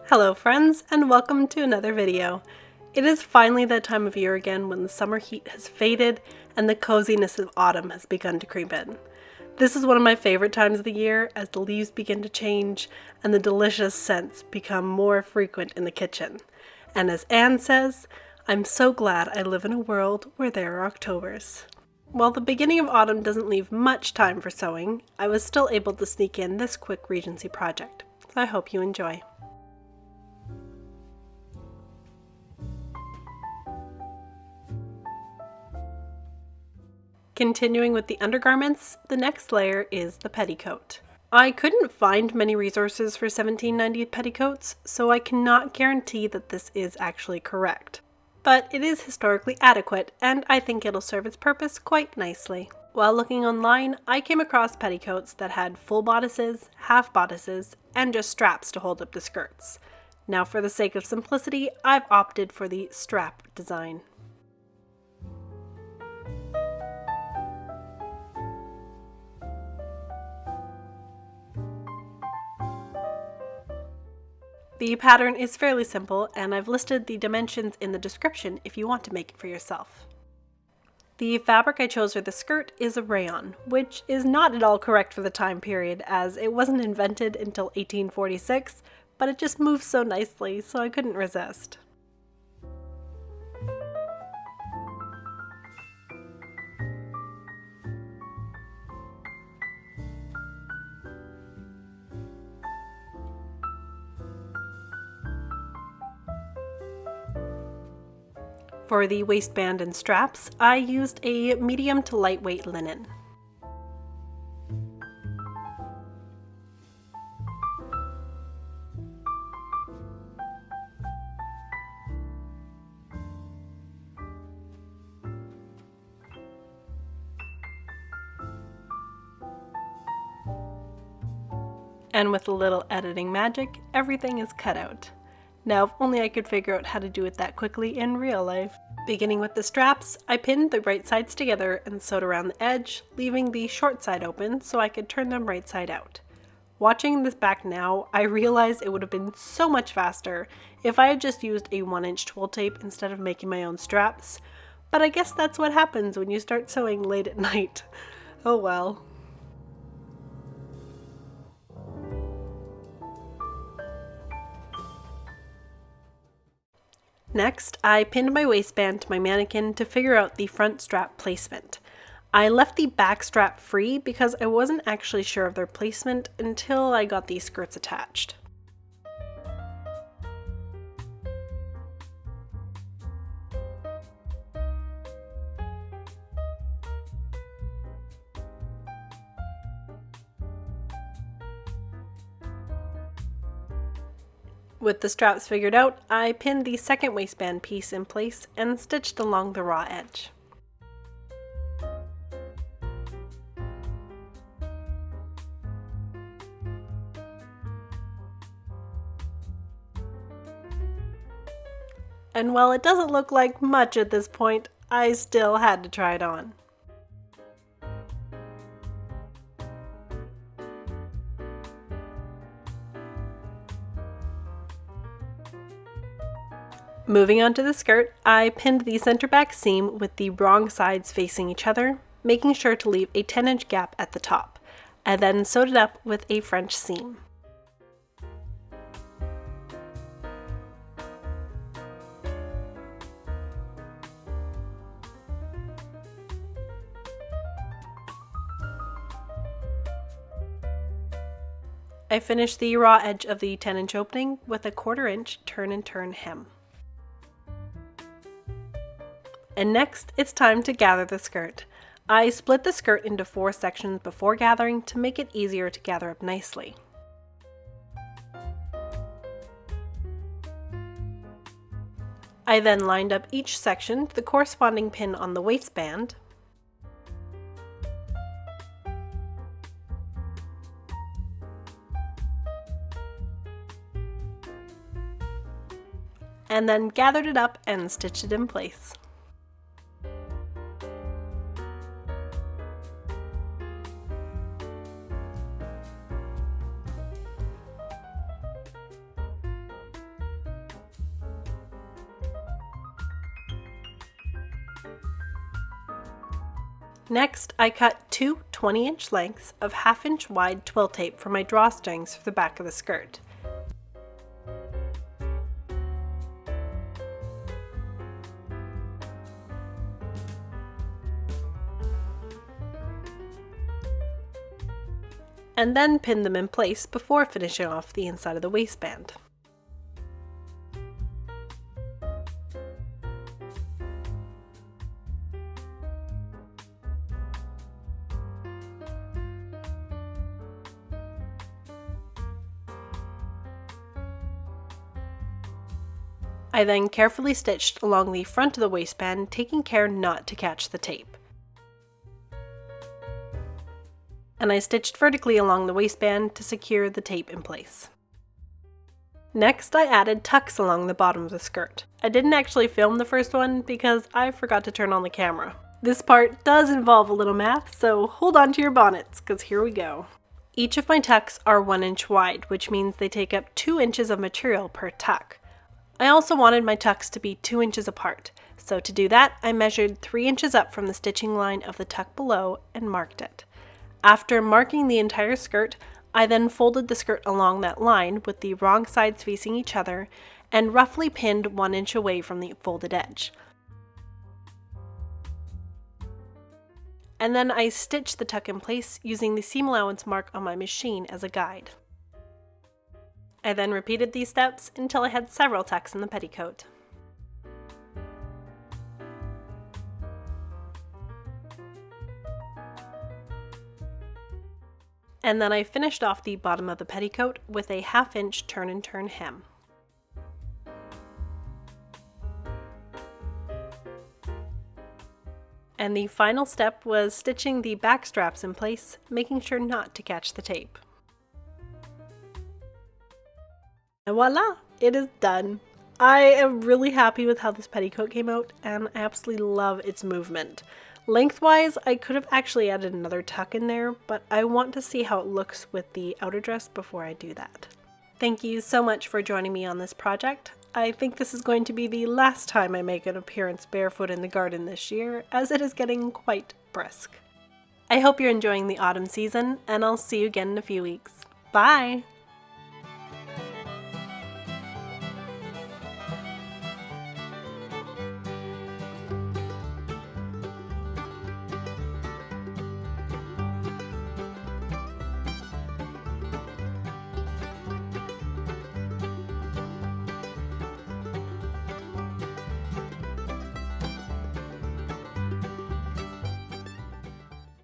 Hello friends, and welcome to another video. It is finally that time of year again when the summer heat has faded and the coziness of autumn has begun to creep in. This is one of my favorite times of the year as the leaves begin to change and the delicious scents become more frequent in the kitchen. And as Anne says, I'm so glad I live in a world where there are Octobers. While the beginning of autumn doesn't leave much time for sewing, I was still able to sneak in this quick Regency project, so I hope you enjoy. Continuing with the undergarments, the next layer is the petticoat. I couldn't find many resources for 1790 petticoats, so I cannot guarantee that this is actually correct. But it is historically adequate, and I think it'll serve its purpose quite nicely. While looking online, I came across petticoats that had full bodices, half bodices, and just straps to hold up the skirts. Now for the sake of simplicity, I've opted for the strap design. The pattern is fairly simple, and I've listed the dimensions in the description if you want to make it for yourself. The fabric I chose for the skirt is a rayon, which is not at all correct for the time period as it wasn't invented until 1846, but it just moves so nicely, so I couldn't resist. For the waistband and straps, I used a medium to lightweight linen. And with a little editing magic, everything is cut out. Now, if only I could figure out how to do it that quickly in real life. Beginning with the straps, I pinned the right sides together and sewed around the edge, leaving the short side open so I could turn them right side out. Watching this back now, I realized it would have been so much faster if I had just used a 1-inch twill tape instead of making my own straps, but I guess that's what happens when you start sewing late at night. Oh well. Next, I pinned my waistband to my mannequin to figure out the front strap placement. I left the back strap free because I wasn't actually sure of their placement until I got these skirts attached. With the straps figured out, I pinned the second waistband piece in place and stitched along the raw edge. And while it doesn't look like much at this point, I still had to try it on. Moving on to the skirt, I pinned the center back seam with the wrong sides facing each other, making sure to leave a 10-inch gap at the top, and then sewed it up with a French seam. I finished the raw edge of the 10-inch opening with a 1/4-inch turn and turn hem. And next, it's time to gather the skirt. I split the skirt into 4 sections before gathering to make it easier to gather up nicely. I then lined up each section to the corresponding pin on the waistband, and then gathered it up and stitched it in place. Next, I cut two 20-inch lengths of 1/2-inch wide twill tape for my drawstrings for the back of the skirt. And then pin them in place before finishing off the inside of the waistband. I then carefully stitched along the front of the waistband, taking care not to catch the tape. And I stitched vertically along the waistband to secure the tape in place. Next, I added tucks along the bottom of the skirt. I didn't actually film the first one because I forgot to turn on the camera. This part does involve a little math, so hold on to your bonnets, because here we go. Each of my tucks are 1 inch wide, which means they take up 2 inches of material per tuck. I also wanted my tucks to be 2 inches apart, so to do that, I measured 3 inches up from the stitching line of the tuck below and marked it. After marking the entire skirt, I then folded the skirt along that line with the wrong sides facing each other and roughly pinned 1 inch away from the folded edge. And then I stitched the tuck in place using the seam allowance mark on my machine as a guide. I then repeated these steps until I had several tucks in the petticoat. And then I finished off the bottom of the petticoat with a 1/2-inch turn and turn hem. And the final step was stitching the back straps in place, making sure not to catch the tape. And voila, it is done. I am really happy with how this petticoat came out, and I absolutely love its movement. Lengthwise, I could have actually added another tuck in there, but I want to see how it looks with the outer dress before I do that. Thank you so much for joining me on this project. I think this is going to be the last time I make an appearance barefoot in the garden this year, as it is getting quite brisk. I hope you're enjoying the autumn season, and I'll see you again in a few weeks. Bye!